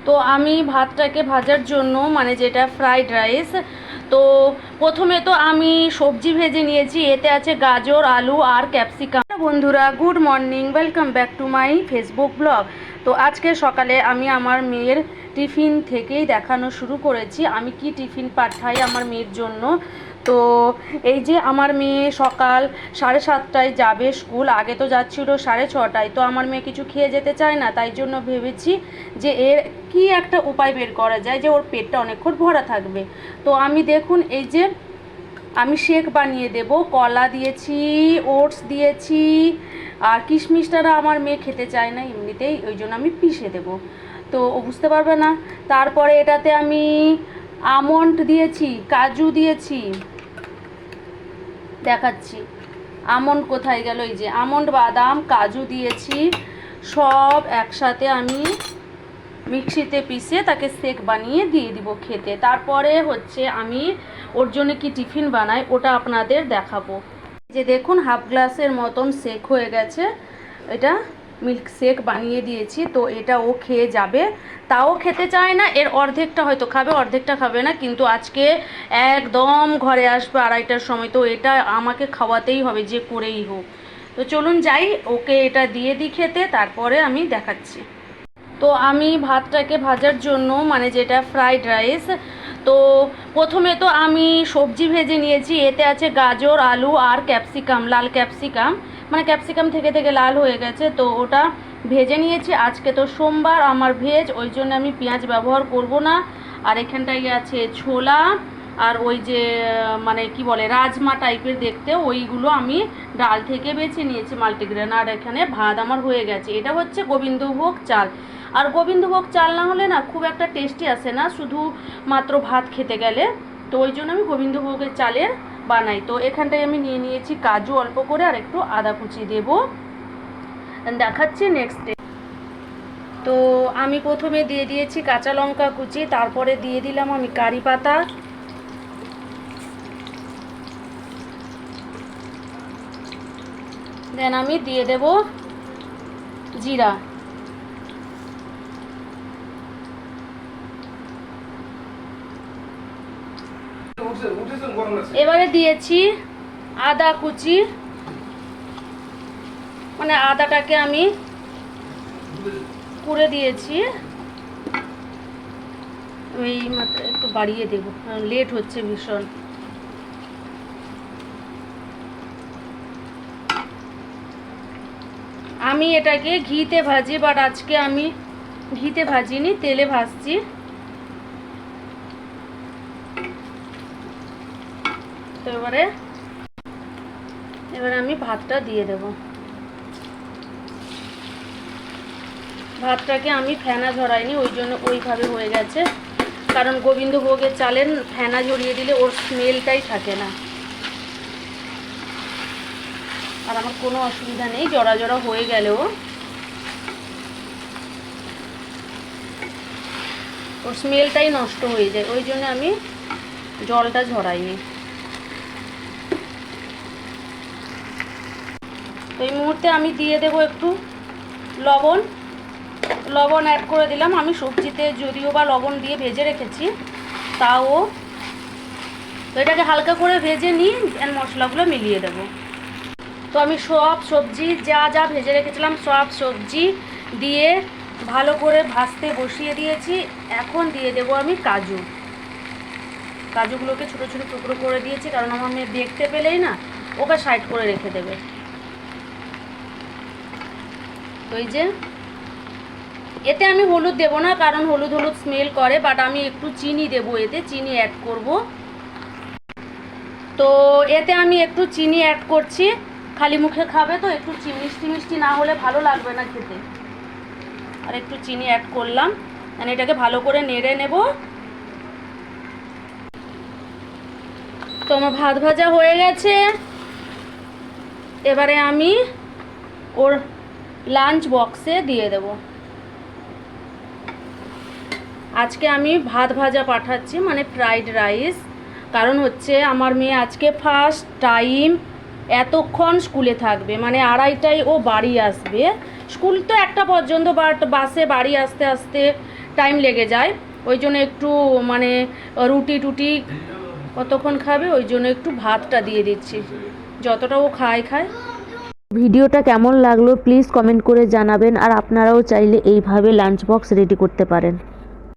তো আমি ভাতটাকে ভাজার জন্য মানে যেটা ফ্রাইড রাইস, তো প্রথমে তো আমি সবজি ভেজে নিয়েছি। এতে আছে গাজর, আলু আর ক্যাপসিকাম। বন্ধুরা, good morning, welcome back to my Facebook blog. তো আজকে সকালে আমি আমার মেয়ের টিফিন থেকেই দেখানো শুরু করেছি আমি কি টিফিন পাঠাই আমার মেয়ের জন্য। তো এই যে আমার মেয়ে সকাল 7:30টায় যাবে স্কুল, আগে তো যাচ্ছিল 6:30টায়। তো আমার মেয়ে কিছু খেয়ে যেতে চায় না, তাই জন্য ভেবেছি যে এর কি একটা উপায় বের করা যায় যে ওর পেটটা অনেকক্ষণ ভরা থাকবে। তো আমি দেখুন এই যে আমি শেক বানিয়ে দেব, কলা দিয়েছি, ওটস দিয়েছি, আর কিশমিশটা আমার মেয়ে খেতে চায় না এমনিতেই, ওই জন্য আমি পিষে দেব, তো ও বুঝতে পারবে না। তারপরে এটাতে আমি আমন্ড দিয়েছি, কাজু দিয়েছি, দেখাচ্ছি আমন্ড কোথায় গেল, এই যে আমন্ড, বাদাম, কাজু দিয়েছি, সব একসাথে আমি মিক্সিতে পিষে তাকে শেক বানিয়ে দিয়ে দিব খেতে। তারপরে হচ্ছে আমি ওর জন্য কি টিফিন বানাই ওটা আপনাদের দেখাবো। যে দেখুন হাফ গ্লাসের মতন শেক হয়ে গেছে, এটা মিল্ক শেক বানিয়ে দিয়েছি। তো এটা ও খেয়ে যাবে, তাও খেতে চায় না, এর অর্ধেকটা হয়তো খাবে, অর্ধেকটা খাবে না, কিন্তু আজকে একদম ঘরে আসবে 2:30টার সময়, তো এটা আমাকে খাওয়াতেই হবে যে করেই হোক। তো চলুন যাই, ওকে এটা দিয়ে দিই খেতে, তারপরে আমি দেখাচ্ছি। তো আমি ভাতটাকে ভাজার জন্য মানে যেটা ফ্রাইড রাইস, তো প্রথমে তো আমি সবজি ভেজে নিয়েছি। এতে আছে গাজর, আলু আর ক্যাপসিকাম, লাল ক্যাপসিকাম, মানে ক্যাপসিকাম থেকে থেকে লাল হয়ে গেছে, তো ওটা ভেজে নিয়েছি। আজকে তো সোমবার, আমার ভেজ, ওই জন্য আমি পেঁয়াজ ব্যবহার করব না। আর এখানটায় আছে ছোলা, আর ওই যে মানে কি বলে রাজমা টাইপের দেখতে, ওইগুলো আমি ডাল থেকে বেছে নিয়েছি, মাল্টিগ্রেন। আর এখানে ভাত আমার হয়ে গেছে। এটা হচ্ছে গোবিন্দভোগ চাল, আর গোবিন্দভোগ চাল না হলে না খুব একটা টেস্টি আসে না, শুধু মাত্র ভাত খেতে গেলে, তো ওই জন্য আমি গোবিন্দভোগের চালের বানাই। তো এখানটায় আমি নিয়ে নিয়েছি কাজু অল্প করে, আর একটু আদা কুচি দেব, দেখাচ্ছি নেক্সট। তো আমি প্রথমে দিয়ে দিয়েছি কাঁচা লঙ্কা কুচি, তারপরে দিয়ে দিলাম আমি কারি পাতা, দেন আমি দিয়ে দেব জিরা, এবারে দিয়েছি আদা কুচি, মানে আদাটাকে আমি কুড়ে দিয়েছি, এই মাত্র একটু বাড়িয়ে দেবো, লেট হচ্ছে ভীষণ। আমি এটাকে ঘিতে ভাজি, বাট আজকে আমি ঘিতে ভাজিনি, তেলে ভাজছি। তো এবারে আমি ভাতটা দিয়ে দেব। ভাতটাকে আমি ফেনা ঝরাইনি, ওই জন্য ওইভাবে হয়ে গেছে, কারণ গোবিন্দভোগের চালের ফেনা ঝরিয়ে দিলে ওর স্মেলটাই থাকে না। আর আমার কোনো অসুবিধা নেই, জড়া জড়া হয়ে গেলেও ওর স্মেলটাই নষ্ট হয়ে যায়, ওই জন্য আমি জলটা ঝরাইনি। তো এই মুহূর্তে আমি দিয়ে দেব একটু লবণ, লবণ অ্যাড করে দিলাম। আমি সবজিতে যদিও বা লবণ দিয়ে ভেজে রেখেছি, তাও তো এটাকে হালকা করে ভেজে নিই, মশলাগুলো মিলিয়ে দেব। তো আমি সব সবজি যা যা ভেজে রেখেছিলাম সব সবজি দিয়ে ভালো করে ভাজতে বসিয়ে দিয়েছি। এখন দিয়ে দেব আমি কাজু, কাজুগুলোকে ছোটো ছোটো টুকরো করে দিয়েছি, কারণ আমার মেয়ে দেখতে পেলেই না ওকে সাইড করে রেখে দেবে। তো এই যে এতে আমি হলুদ দেব না, কারণ হলুদ হলুদ স্মেল করে, বাট আমি একটু চিনি দেব, এতে চিনি অ্যাড করব। তো এতে আমি একটু চিনি অ্যাড করছি, খালি মুখে খাবে তো একটু মিষ্টি মিষ্টি না হলে ভালো লাগবে না খেতে, আর একটু চিনি অ্যাড করলাম। মানে এটাকে ভালো করে নেড়ে নেব। তো আমার ভাত ভাজা হয়ে গেছে, এবারে আমি ওর লাঞ্চ বক্সে দিয়ে দেব। আজকে আমি ভাত ভাজা পাঠাচ্ছি, মানে ফ্রাইড রাইস, কারণ হচ্ছে আমার মেয়ে আজকে ফার্স্ট টাইম এতক্ষণ স্কুলে থাকবে, মানে 2:30টায় ও বাড়ি আসবে। স্কুল তো 1টা পর্যন্ত, বাট বাসে বাড়ি আসতে আসতে টাইম লেগে যায়, ওই জন্য একটু মানে রুটি টুটি কতক্ষণ খাবে, ওই জন্য একটু ভাতটা দিয়ে দিচ্ছি, যতটা ও খায়। ভিডিওটা কেমন লাগলো প্লিজ কমেন্ট করে জানাবেন, আর আপনারাও চাইলে এইভাবে লাঞ্চ বক্স রেডি করতে পারেন।